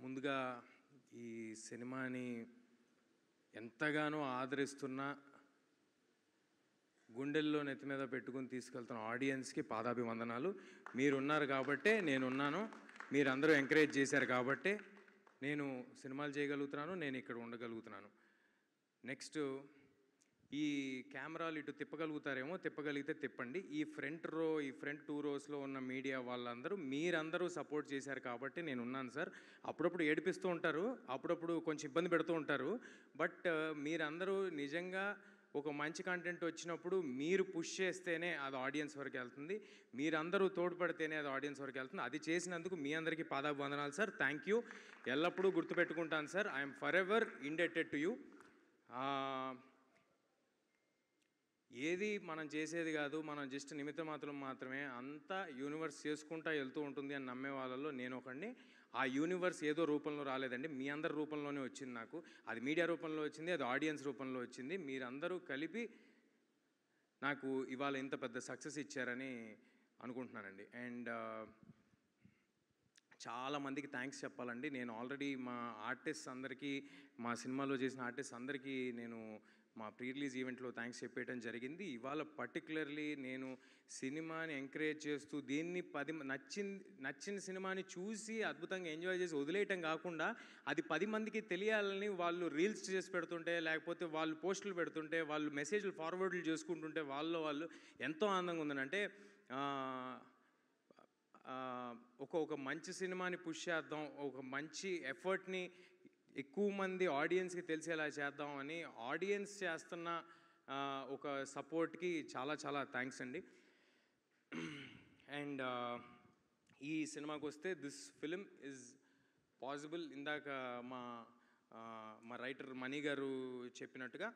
ముందుగా ఈ సినిమాని ఎంతగానో ఆదరిస్తున్న గుండెల్లో నెత్తి మీద పెట్టుకుని తీసుకెళ్తున్న ఆడియన్స్కి పాదాభివందనాలు. మీరున్నారు కాబట్టే నేనున్నాను, మీరందరూ ఎంకరేజ్ చేశారు కాబట్టే నేను సినిమాలు చేయగలుగుతున్నాను, నేను ఇక్కడ ఉండగలుగుతున్నాను. నెక్స్ట్, ఈ కెమెరాలు ఇటు తిప్పగలుగుతారేమో, తిప్పగలిగితే తిప్పండి. ఈ ఫ్రంట్ 2 రోస్లో ఉన్న మీడియా వాళ్ళందరూ మీరందరూ సపోర్ట్ చేశారు కాబట్టి నేను ఉన్నాను సార్. అప్పుడప్పుడు ఏడిపిస్తూ ఉంటారు, అప్పుడప్పుడు కొంచెం ఇబ్బంది పెడుతూ ఉంటారు. బట్ మీరందరూ నిజంగా ఒక మంచి కంటెంట్ వచ్చినప్పుడు మీరు పుష్ చేస్తేనే అది ఆడియన్స్ వరకు వెళ్తుంది, మీరందరూ తోడ్పడితేనే అది ఆడియన్స్ వరకు వెళ్తుంది. అది చేసినందుకు మీ అందరికీ పాదాభివందనాలు సార్. Thank you. ఎల్లప్పుడూ గుర్తుపెట్టుకుంటాను sir. I'm for ever indebted to you. ఏది మనం చేసేది కాదు, మనం జస్ట్ నిమిత్త మాత్రమే, అంతా యూనివర్స్ చేసుకుంటా వెళ్తూ ఉంటుంది అని నమ్మే వాళ్ళలో నేను ఒకడిని. ఆ యూనివర్స్ ఏదో రూపంలో రాలేదండి, మీ అందరి రూపంలోనే వచ్చింది నాకు. అది మీడియా రూపంలో వచ్చింది, అది ఆడియన్స్ రూపంలో వచ్చింది. మీరందరూ కలిపి నాకు ఇవాళ ఇంత పెద్ద సక్సెస్ ఇచ్చారని అనుకుంటున్నానండి. అండ్ చాలామందికి థ్యాంక్స్ చెప్పాలండి. నేను ఆల్రెడీ మా ఆర్టిస్ట్ అందరికీ, మా సినిమాలో చేసిన ఆర్టిస్ట్ అందరికీ నేను మా ప్రీ రిలీజ్ ఈవెంట్లో థ్యాంక్స్ చెప్పేయడం జరిగింది. ఇవాళ పర్టికులర్లీ నేను సినిమాని ఎంకరేజ్ చేస్తూ దీన్ని నచ్చిన సినిమాని చూసి అద్భుతంగా ఎంజాయ్ చేసి వదిలేయటం కాకుండా అది 10 మందికి తెలియాలని వాళ్ళు రీల్స్ చేసి పెడుతుంటే, లేకపోతే వాళ్ళు పోస్టులు పెడుతుంటే, వాళ్ళు మెసేజ్లు ఫార్వర్డ్లు చేసుకుంటుంటే వాళ్ళు ఎంతో ఆనందంగా ఉందని. అంటే ఒక మంచి సినిమాని పుష్ చేద్దాం, ఒక మంచి ఎఫర్ట్ని ఎక్కువ మంది ఆడియన్స్కి తెలిసేలా చేద్దాం అని ఆడియన్స్ చేస్తున్న ఒక సపోర్ట్కి చాలా చాలా థ్యాంక్స్ అండి. అండ్ ఈ సినిమాకి వస్తే దిస్ ఫిలిం ఈజ్ పాసిబుల్. ఇందాక మా రైటర్ మణి గారు చెప్పినట్టుగా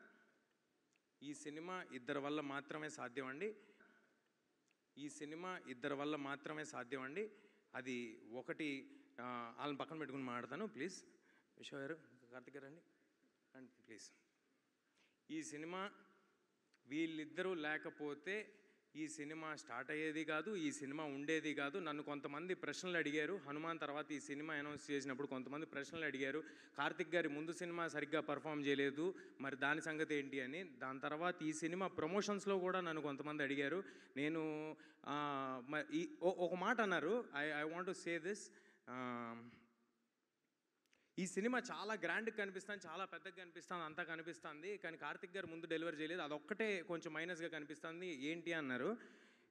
ఈ సినిమా ఇద్దరి వల్ల మాత్రమే సాధ్యం అండి. ఈ సినిమా ఇద్దరి వల్ల మాత్రమే సాధ్యం అండి. అది ఒకటి, వాళ్ళని పక్కన పెట్టుకుని మాట్లాడతాను ప్లీజ్. విశ్వ గారు, కార్తిక్ గారు రండి ప్లీజ్. ఈ సినిమా వీళ్ళిద్దరూ లేకపోతే ఈ సినిమా స్టార్ట్ అయ్యేది కాదు, ఈ సినిమా ఉండేది కాదు. నన్ను కొంతమంది ప్రశ్నలు అడిగారు, హనుమాన్ తర్వాత ఈ సినిమా అనౌన్స్ చేసినప్పుడు కొంతమంది ప్రశ్నలు అడిగారు. కార్తిక్ గారి ముందు సినిమా సరిగ్గా పర్ఫామ్ చేయలేదు, మరి దాని సంగతి ఏంటి అని. దాని తర్వాత ఈ సినిమా ప్రమోషన్స్లో కూడా నన్ను కొంతమంది అడిగారు. నేను ఒక మాట అన్నారు, I want to say this. ఈ సినిమా చాలా గ్రాండ్గా కనిపిస్తుంది, చాలా పెద్దగా కనిపిస్తుంది, అంతా కనిపిస్తుంది, కానీ కార్తిక్ గారు ముందు డెలివరీ చేయలేదు, అదొక్కటే కొంచెం మైనస్గా కనిపిస్తుంది ఏంటి అన్నారు.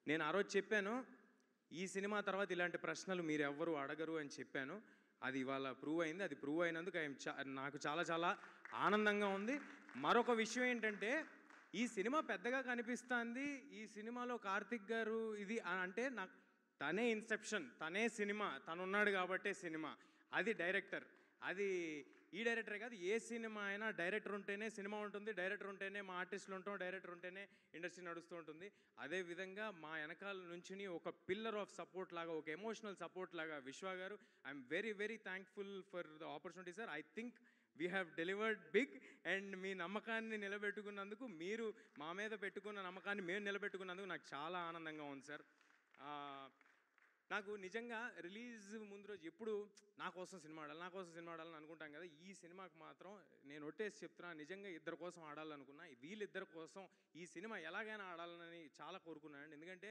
నేను ఆ రోజు చెప్పాను, ఈ సినిమా తర్వాత ఇలాంటి ప్రశ్నలు మీరు ఎవ్వరు అడగరు అని చెప్పాను. అది ఇవాళ ప్రూవ్ అయింది. అది ప్రూవ్ అయినందుకు నాకు చాలా చాలా ఆనందంగా ఉంది. మరొక విషయం ఏంటంటే, ఈ సినిమా పెద్దగా కనిపిస్తుంది, ఈ సినిమాలో కార్తిక్ గారు ఇది అంటే నాకు తనే ఇన్సెప్షన్, తనే సినిమా, తనున్నాడు కాబట్టే సినిమా. అది డైరెక్టర్, అది ఈ డైరెక్టరే కాదు, ఏ సినిమా అయినా డైరెక్టర్ ఉంటేనే సినిమా ఉంటుంది, డైరెక్టర్ ఉంటేనే మా ఆర్టిస్టులు ఉంటాం, డైరెక్టర్ ఉంటేనే ఇండస్ట్రీ నడుస్తూ ఉంటుంది. అదేవిధంగా మా వెనకాల నుంచి ఒక పిల్లర్ ఆఫ్ సపోర్ట్ లాగా, ఒక ఎమోషనల్ సపోర్ట్ లాగా Vishwa garu, I'm very very thankful for the opportunity sir. I think we have delivered big. And మీ నమ్మకాన్ని నిలబెట్టుకున్నందుకు, మీరు మా మీద పెట్టుకున్న నమ్మకాన్ని మేము నిలబెట్టుకున్నందుకు నాకు చాలా ఆనందంగా ఉంది సార్. నాకు నిజంగా రిలీజ్ ముందు రోజు ఎప్పుడు నా కోసం సినిమా ఆడాలని అనుకుంటాం కదా. ఈ సినిమాకి మాత్రం నేను ఒట్టేసి చెప్తున్నా, నిజంగా ఇద్దరి కోసం ఆడాలనుకున్నా. వీళ్ళిద్దరి కోసం ఈ సినిమా ఎలాగైనా ఆడాలని చాలా కోరుకున్నాను. ఎందుకంటే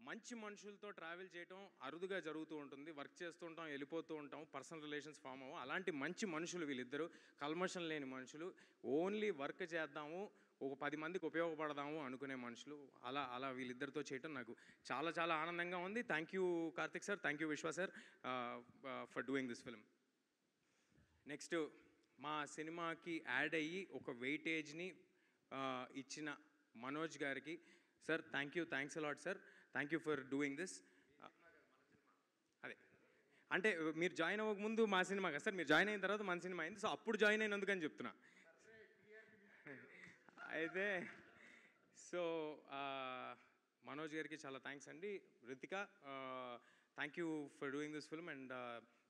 మంచి మనుషులతో ట్రావెల్ చేయటం అరుదుగా జరుగుతూ ఉంటుంది. వర్క్ చేస్తూ ఉంటాం, వెళ్ళిపోతూ ఉంటాం, పర్సనల్ రిలేషన్స్ ఫామ్ అవ్వం. అలాంటి మంచి మనుషులు వీళ్ళిద్దరూ, కల్మషం లేని మనుషులు, ఓన్లీ వర్క్ చేద్దాము, ఒక 10 మందికి ఉపయోగపడదాము అనుకునే మనుషులు. అలా వీళ్ళిద్దరితో చేయటం నాకు చాలా చాలా ఆనందంగా ఉంది. Thank you Karthik sir, thank you Vishwa sir for doing this film. Next, మా సినిమాకి యాడ్ అయ్యి ఒక వెయిటేజ్ని ఇచ్చిన మనోజ్ గారికి, sir thanks a lot sir, thank you for doing this. అదే అంటే మీరు జాయిన్ అవ్వక ముందు మా సినిమా కదా సార్, మీరు జాయిన్ అయిన తర్వాత మన సినిమా అయింది. సో అప్పుడు జాయిన్ అయినందుకని చెప్తున్నా. అయితే సో మనోజ్ గారికి చాలా థ్యాంక్స్ అండి. Ritika, thank you for doing this film and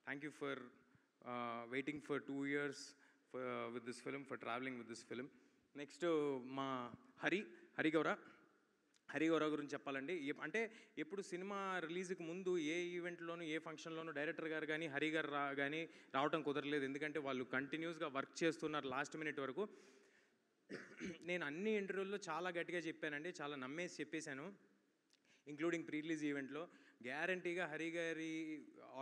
thank you for waiting for 2 years with this film, for travelling with this film. Next మా హరి గౌర, హరి గౌరవ్ గురించి చెప్పాలండి. అంటే ఎప్పుడు సినిమా రిలీజ్‌కి ముందు ఏ ఈవెంట్‌లోనూ, ఏ ఫంక్షన్‌లోనూ డైరెక్టర్ గారు గానీ, హరి గారు గానీ రావటం కుదరలేదు. ఎందుకంటే వాళ్ళు కంటిన్యూస్‌గా వర్క్ చేస్తున్నారు లాస్ట్ మినిట్ వరకు. నేను అన్ని ఇంటర్వ్యూల్లో చాలా గట్టిగా చెప్పానండి. చాలా నమ్మేసి చెప్పేశాను. ఇంక్లూడింగ్ ప్రీ రిలీజ్ ఈవెంట్లో గ్యారంటీగా హరి గారి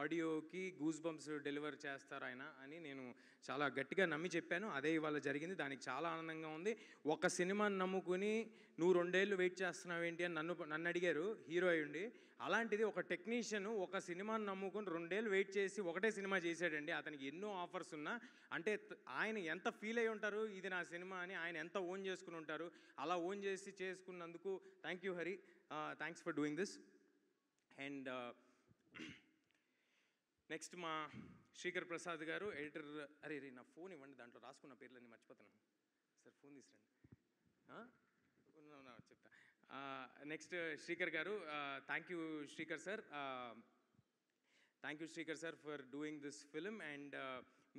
ఆడియోకి గూస్ బంప్స్ డెలివర్ చేస్తారు ఆయన అని నేను చాలా గట్టిగా నమ్మి చెప్పాను. అదే ఇవాళ జరిగింది. దానికి చాలా ఆనందంగా ఉంది. ఒక సినిమాని నమ్ముకుని నువ్వు 2 ఏళ్ళు వెయిట్ చేస్తున్నావు ఏంటి అని నన్ను అడిగారు హీరో అయ్యుండి. అలాంటిది ఒక టెక్నీషియన్ ఒక సినిమాని నమ్ముకుని 2 ఏళ్ళు వెయిట్ చేసి ఒకటే సినిమా చేశాడండి. అతనికి ఎన్నో ఆఫర్స్ ఉన్నా అంటే ఆయన ఎంత ఫీల్ అయ్యి ఉంటారు ఇది నా సినిమా అని, ఆయన ఎంత ఓన్ చేసుకుని ఉంటారు. అలా ఓన్ చేసి చేసుకున్నందుకు thank you Hari, thanks for doing this. And next మా శ్రీకర్ ప్రసాద్ గారు ఎడిటర్. అరే రే నా ఫోన్ ఇవ్వండి, దాంట్లో రాసుకున్న పేర్లన్నీ మర్చిపోతున్నాను సార్, ఫోన్ తీసురండి. చెప్తా. నెక్స్ట్ శ్రీకర్ గారు, thank you Srikar sir, thank you Srikar sir for doing this film. And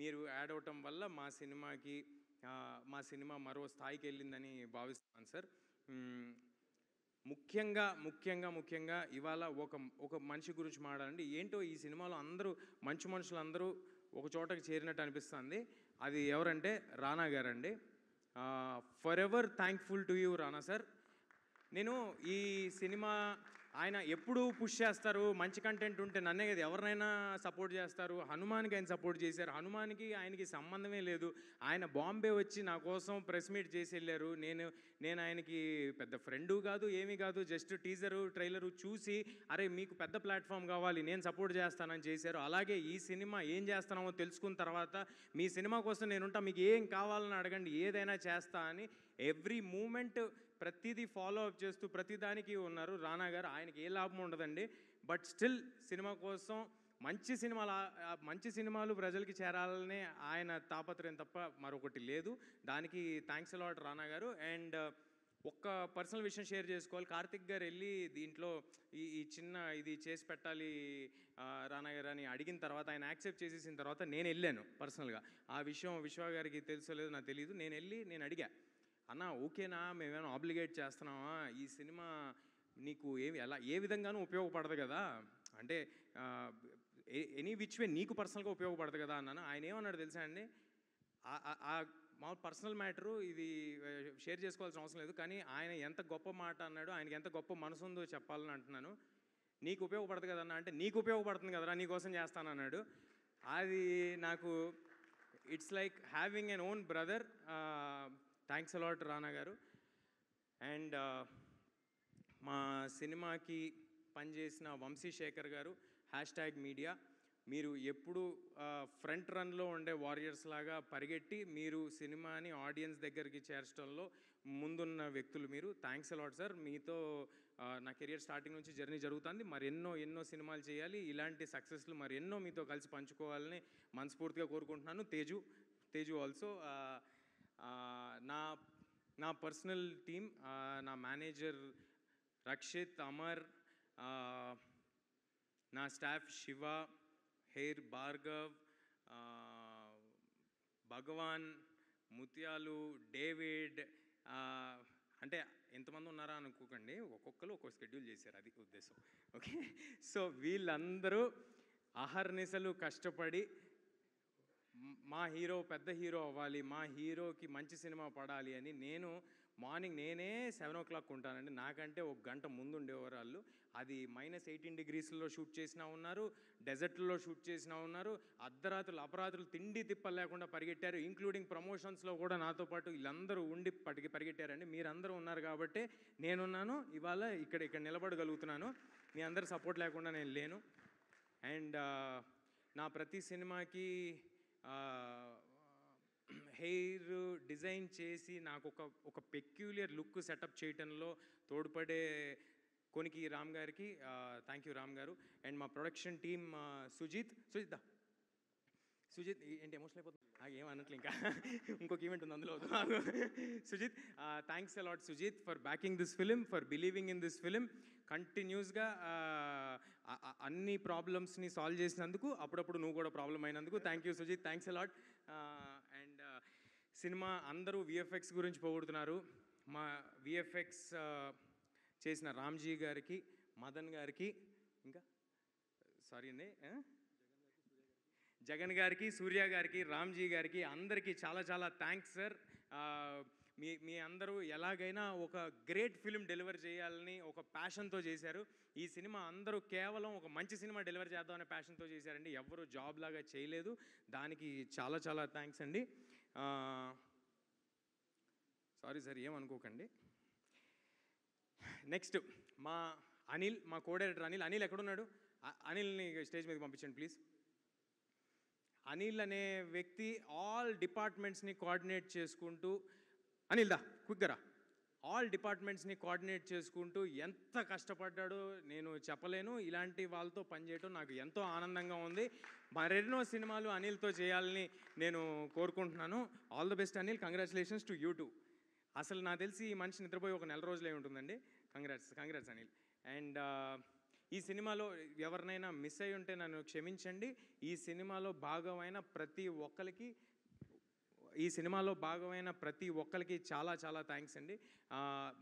మీరు యాడ్ అవటం వల్ల మా సినిమా మరో స్థాయికి వెళ్ళిందని భావిస్తున్నాను సార్. ముఖ్యంగా ఇవాళ ఒక మనిషి గురించి మాట్లాడండి. ఏంటో ఈ సినిమాలో అందరూ మంచి మనుషులందరూ ఒక చోటకి చేరినట్టు అనిపిస్తుంది. అది ఎవరంటే రానా గారండి. For ever thankful to you Rana sir. నేను ఈ సినిమా ఆయన ఎప్పుడు పుష్ చేస్తారు, మంచి కంటెంట్ ఉంటే నన్నే కదా ఎవరినైనా సపోర్ట్ చేస్తారు. హనుమాన్కి ఆయన సపోర్ట్ చేశారు. హనుమాన్కి ఆయనకి సంబంధమే లేదు. ఆయన బాంబే వచ్చి నా కోసం ప్రెస్ మీట్ చేసి వెళ్ళారు. నేను ఆయనకి పెద్ద ఫ్రెండు కాదు, ఏమీ కాదు, జస్ట్ టీజరు ట్రైలరు చూసి అరే మీకు పెద్ద ప్లాట్ఫామ్ కావాలి, నేను సపోర్ట్ చేస్తానని చేశారు. అలాగే ఈ సినిమా ఏం చేస్తున్నామో తెలుసుకున్న తర్వాత మీ సినిమా కోసం నేనుంటా, మీకు ఏం కావాలని అడగండి, ఏదైనా చేస్తా అని ఎవ్రీ మూమెంట్ ప్రతిదీ ఫాలో అప్ చేస్తూ ప్రతిదానికి ఉన్నారు రానా గారు. ఆయనకి ఏ లాభం ఉండదండి, బట్ స్టిల్ సినిమా కోసం మంచి సినిమాలు ప్రజలకి చేరాలనే ఆయన తాపత్రయం తప్ప మరొకటి లేదు. దానికి thanks a lot Rana garu. And ఒక్క పర్సనల్ విషయం షేర్ చేసుకోవాలి. కార్తిక్ గారు వెళ్ళి దీంట్లో ఈ చిన్న ఇది చేసి పెట్టాలి రానా గారు అని అడిగిన తర్వాత ఆయన యాక్సెప్ట్ చేసేసిన తర్వాత నేను వెళ్ళాను పర్సనల్గా. ఆ విషయం విశ్వ గారికి తెలుసో లేదో నాకు తెలియదు. నేను అడిగా, అన్న ఓకేనా, మేమేమైనా ఆబ్లిగేట్ చేస్తున్నామా, ఈ సినిమా నీకు ఏ విధంగానూ ఉపయోగపడదు కదా, అంటే ఎనీ విచ్ వే నీకు పర్సనల్గా ఉపయోగపడదు కదా అన్నాను. ఆయన ఏమన్నాడు తెలుసా అండి, మా పర్సనల్ మ్యాటరు ఇది షేర్ చేసుకోవాల్సిన అవసరం లేదు, కానీ ఆయన ఎంత గొప్ప మాట అన్నాడు, ఆయనకి ఎంత గొప్ప మనసు ఉందో చెప్పాలని అంటున్నాను. నీకు ఉపయోగపడదు కదన్నా అంటే నీకు ఉపయోగపడుతుంది కదరా, నీకోసం చేస్తానన్నాడు. అది నాకు it's like having an own brother. Thanks a lot Rana garu. And మా సినిమాకి పనిచేసిన వంశీశేఖర్ గారు, #మీడియా, మీరు ఎప్పుడు ఫ్రంట్ రన్లో ఉండే వారియర్స్ లాగా పరిగెట్టి మీరు సినిమాని ఆడియన్స్ దగ్గరికి చేర్చడంలో ముందున్న వ్యక్తులు మీరు. Thanks a lot sir. మీతో నా కెరియర్ స్టార్టింగ్ నుంచి జర్నీ జరుగుతుంది. మరి ఎన్నో సినిమాలు చేయాలి, ఇలాంటి సక్సెస్లు మరి ఎన్నో మీతో కలిసి పంచుకోవాలని మనస్ఫూర్తిగా కోరుకుంటున్నాను. తేజు ఆల్సో. నా పర్సనల్ టీమ్, నా మేనేజర్ రక్షిత్, అమర్, నా స్టాఫ్ శివ, హెయిర్ భార్గవ్, భగవాన్, ముత్యాలు, డేవిడ్, అంటే ఎంతమంది ఉన్నారా అనుకోకండి, ఒక్కొక్కరు ఒక్కొక్క షెడ్యూల్ చేశారు, అది ఉద్దేశం. ఓకే, సో వీళ్ళందరూ అహర్నిశలు కష్టపడి మా హీరో పెద్ద హీరో అవ్వాలి, మా హీరోకి మంచి సినిమా పడాలి అని నేనే 7 o'clock ఉంటానండి. నాకంటే ఒక గంట ముందు ఉండేవారు వాళ్ళు. అది -18 degreesలో షూట్ చేసినా ఉన్నారు, డెజర్ట్లో షూట్ చేసినా ఉన్నారు, అపరాత్రులు తిండి తిప్పలు లేకుండా పరిగెట్టారు. ఇంక్లూడింగ్ ప్రమోషన్స్లో కూడా నాతో పాటు వీళ్ళందరూ ఉండి పరిగెట్టారండి. మీరందరూ ఉన్నారు కాబట్టి నేనున్నాను, ఇవాళ ఇక్కడ నిలబడగలుగుతున్నాను. మీ అందరి సపోర్ట్ లేకుండా నేను లేను. అండ్ నా ప్రతి సినిమాకి హెయిర్ డిజైన్ చేసి నాకు ఒక పెక్యులియర్ లుక్ సెటప్ చేయటంలో తోడ్పడే కొనికి రామ్ గారికి థ్యాంక్ యూ రామ్ గారు. అండ్ మా ప్రొడక్షన్ టీమ్ సుజిత్ ఏంటి ఎమోషనల్ అయిపోతుంది, ఏమన్నట్లు ఇంకా ఇంకొక ఈవెంట్ ఉంది అందులో. Sujeeth, thanks a lot Sujeeth for backing this film, for believing in this film. కంటిన్యూస్గా అన్ని ప్రాబ్లమ్స్ని సాల్వ్ చేసినందుకు, అప్పుడప్పుడు నువ్వు కూడా ప్రాబ్లం అయినందుకు thank you Sujeeth, thanks a lot. And cinema అందరూ విఎఫ్ఎక్స్ గురించి పొగుడుతున్నారు. మా విఎఫ్ఎక్స్ చేసిన రామ్జీ గారికి, మదన్ గారికి, ఇంకా సారీ అండి జగన్ గారికి, సూర్య గారికి, రామ్జీ గారికి అందరికీ చాలా చాలా థ్యాంక్స్ సార్. మీ అందరూ ఎలాగైనా ఒక గ్రేట్ ఫిలిం డెలివర్ చేయాలని ఒక ప్యాషన్తో చేశారు. ఈ సినిమా అందరూ కేవలం ఒక మంచి సినిమా డెలివర్ చేద్దామనే ప్యాషన్తో చేశారండి. ఎవరు జాబ్ లాగా చేయలేదు. దానికి చాలా చాలా థ్యాంక్స్ అండి. సారీ సార్, ఏమనుకోకండి. నెక్స్ట్ మా అనిల్, మా కో డైరెక్టర్ అనిల్ ఎక్కడున్నాడు? అనిల్ని స్టేజ్ మీద పంపించండి ప్లీజ్. అనిల్ అనే వ్యక్తి ఆల్ డిపార్ట్మెంట్స్ని కోఆర్డినేట్ చేసుకుంటూ, అనిల్ దా క్విక్గా, ఆల్ డిపార్ట్మెంట్స్ని కోఆర్డినేట్ చేసుకుంటూ ఎంత కష్టపడ్డాడో నేను చెప్పలేను. ఇలాంటి వాళ్ళతో పనిచేయటం నాకు ఎంతో ఆనందంగా ఉంది. మరెన్నో సినిమాలు అనిల్తో చేయాలని నేను కోరుకుంటున్నాను. All the best Anil, congratulations to you two. అసలు నాకు తెలిసి ఈ మనిషి నిద్రపోయి ఒక నెల రోజులే ఉంటుందండి. కంగ్రాట్స్ అనిల్. అండ్ ఈ సినిమాలో ఎవరినైనా మిస్ అయి ఉంటే నన్ను క్షమించండి. ఈ సినిమాలో భాగమైన ప్రతి ఒక్కరికి చాలా చాలా థ్యాంక్స్ అండి.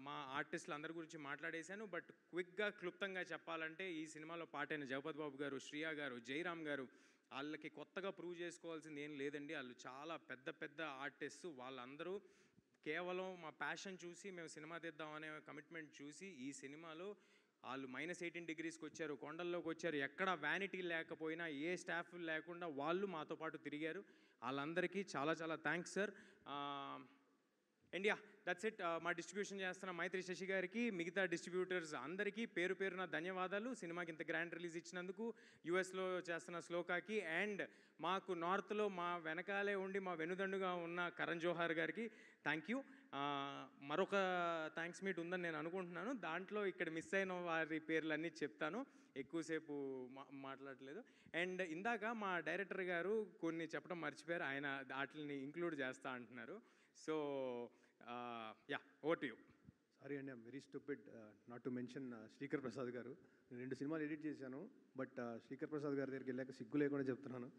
మా ఆర్టిస్టులు అందరి గురించి మాట్లాడేశాను. బట్ క్విక్గా క్లుప్తంగా చెప్పాలంటే ఈ సినిమాలో పాటైన జగపతి బాబు గారు, శ్రియా గారు, జయరామ్ గారు, వాళ్ళకి కొత్తగా ప్రూవ్ చేసుకోవాల్సింది ఏం లేదండి. వాళ్ళు చాలా పెద్ద పెద్ద ఆర్టిస్టు. వాళ్ళందరూ కేవలం మా ప్యాషన్ చూసి మేము సినిమా తీద్దాం అనే కమిట్మెంట్ చూసి ఈ సినిమాలో వాళ్ళు -18 డిగ్రీస్కి వచ్చారు, కొండల్లోకి వచ్చారు. ఎక్కడ వ్యానిటీ లేకపోయినా, ఏ స్టాఫ్ లేకుండా వాళ్ళు మాతో పాటు తిరిగారు. వాళ్ళందరికీ చాలా చాలా thanks sir. India that's it. మా డిస్ట్రిబ్యూషన్ చేస్తున్న మైత్రి శశి గారికి, మిగతా డిస్ట్రిబ్యూటర్స్ అందరికీ పేరు పేరున ధన్యవాదాలు. సినిమాకి ఇంత గ్రాండ్ రిలీజ్ ఇచ్చినందుకు. యూఎస్లో చేస్తున్న శ్లోకాకి, అండ్ మాకు నార్త్లో మా వెనకాలే ఉండి మా వెనుదండుగా ఉన్న కరణ్ జోహార్ గారికి థ్యాంక్ యూ. మరొక థ్యాంక్స్ మీట్ ఉందని నేను అనుకుంటున్నాను. దాంట్లో ఇక్కడ మిస్ అయిన వారి పేర్లన్నీ చెప్తాను, ఎక్కువసేపు మాట్లాడలేదు. అండ్ ఇందాక మా డైరెక్టర్ గారు కొన్ని చెప్పడం మర్చిపోయారు. ఆయన వాటిని ఇంక్లూడ్ చేస్తా అంటున్నారు. So yeah, over to you. Sorry అండి, I'm very stupid not to mention Srikar Prasad garu. నేను 2 సినిమాలు ఎడిట్ చేశాను. బట్ శ్రీకర్ ప్రసాద్ గారి దగ్గరికి వెళ్ళాక సిగ్గు లేకుండా చెప్తున్నాను,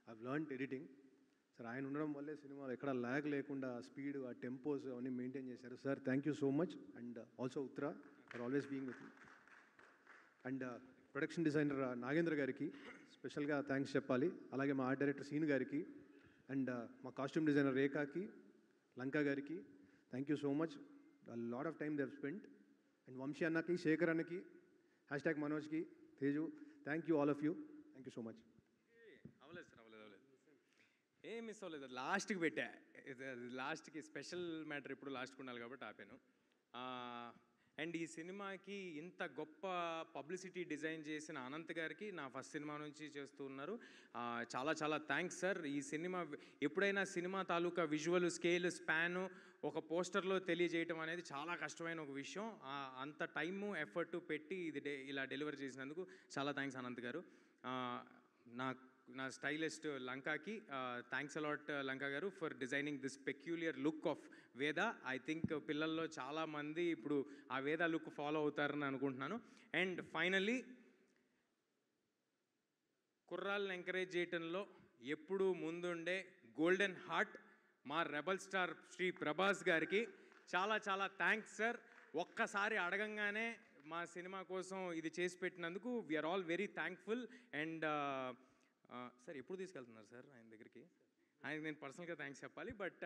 ఐ లర్న్డ్ ఎడిటింగ్. సార్ ఆయన ఉండడం వల్లే సినిమాలో ఎక్కడ ల్యాగ్ లేకుండా స్పీడ్, ఆ టెంపోస్ అవన్నీ మెయింటైన్ చేశారు. Sir thank you so much. And also Uttara for always being with me. And production designer Nagendra గారికి స్పెషల్గా థ్యాంక్స్ చెప్పాలి. అలాగే మా ఆర్ట్ డైరెక్టర్ సీన్ గారికి, అండ్ మా కాస్ట్యూమ్ డిజైనర్ రేఖాకి, లంకా గారికి thank you so much. Lot of time they have spent. And Vamshi అన్నకి, శేఖర్ అన్నకి, #మనోజ్కి, Teju, thank you all of you. Thank you so much. అవ్వలేదు సార్, అవ్వలేదు. ఏం మిస్ అవ్వలేదు. లాస్ట్కి పెట్టా. లాస్ట్కి స్పెషల్ మ్యాటర్ ఎప్పుడు లాస్ట్కి ఉండాలి కాబట్టి ఆపాను. అండ్ ఈ సినిమాకి ఇంత గొప్ప పబ్లిసిటీ డిజైన్ చేసిన అనంత్ గారికి నా ఫస్ట్ సినిమా నుంచి చేస్తూ ఉన్నారు. చాలా చాలా థ్యాంక్స్ సార్. ఈ సినిమా ఎప్పుడైనా సినిమా తాలూకా విజువల్ స్కేల్, స్పాను ఒక పోస్టర్లో తెలియజేయటం అనేది చాలా కష్టమైన ఒక విషయం. అంత టైము, ఎఫర్టు పెట్టి ఇది ఇలా డెలివర్ చేసినందుకు చాలా థ్యాంక్స్ అనంత్ గారు. నా స్టైలిస్ట్ లంకాకి థ్యాంక్స్ అలాట్ లంకా గారు for designing this peculiar look of వేద. ఐ థింక్ పిల్లల్లో చాలామంది ఇప్పుడు ఆ వేద లుక్ ఫాలో అవుతారని అనుకుంటున్నాను. అండ్ ఫైనల్లీ కుర్రాళ్ళని ఎంకరేజ్ చేయటంలో ఎప్పుడూ ముందుండే గోల్డెన్ హార్ట్ మా రెబల్ స్టార్ శ్రీ ప్రభాస్ గారికి చాలా చాలా థ్యాంక్స్ సార్. ఒక్కసారి అడగంగానే మా సినిమా కోసం ఇది చేసి పెట్టినందుకు we are all very thankful. And sir ఎప్పుడు తీసుకెళ్తున్నారు సార్ ఆయన దగ్గరికి? ఆయనకి నేను పర్సనల్గా థ్యాంక్స్ చెప్పాలి. But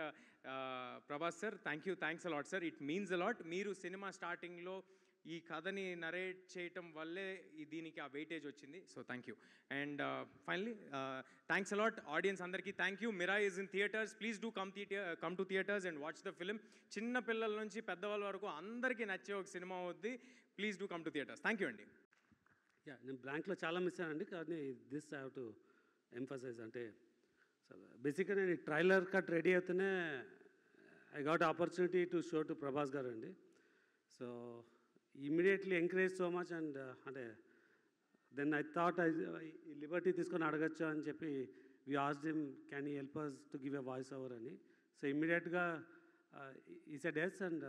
Prabhas sir thanks a lot sir. It means a lot. మీరు సినిమా స్టార్టింగ్లో ఈ కథని నరేట్ చేయటం వల్లే దీనికి ఆ వెయిటేజ్ వచ్చింది. So thank you. And finally thanks a lot audience అందరికీ. Thank you. Mira is in theatres. Please do come to theatres and watch the film. చిన్న పిల్లల నుంచి పెద్దవాళ్ళ వరకు అందరికీ నచ్చే ఒక సినిమా అవుద్ది. Please do come to theatres. Thank you అండి. యా, నేను బ్లాంక్లో చాలా మిస్ అయ్యానండి, కానీ this I have to emphasize. అంటే బేసిక్గా నేను ట్రైలర్ కట్ రెడీ అవుతూనే I got opportunity to show to Prabhas garu అండి. So immediately encourage so much. And అంటే దెన్ ఐ థాట్ ఈ లిబర్టీ తీసుకొని అడగచ్చు అని చెప్పి we asked him can you help us to give a voice over అని. So ఇమ్మీడియట్గా he said yes. And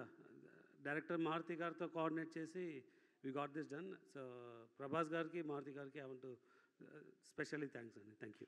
director Maruthi గారితో కోఆర్డినేట్ చేసి we got this done. So Prabhas గారికి, మారుతి గారికి I want to specially thanks అండి. Thank you.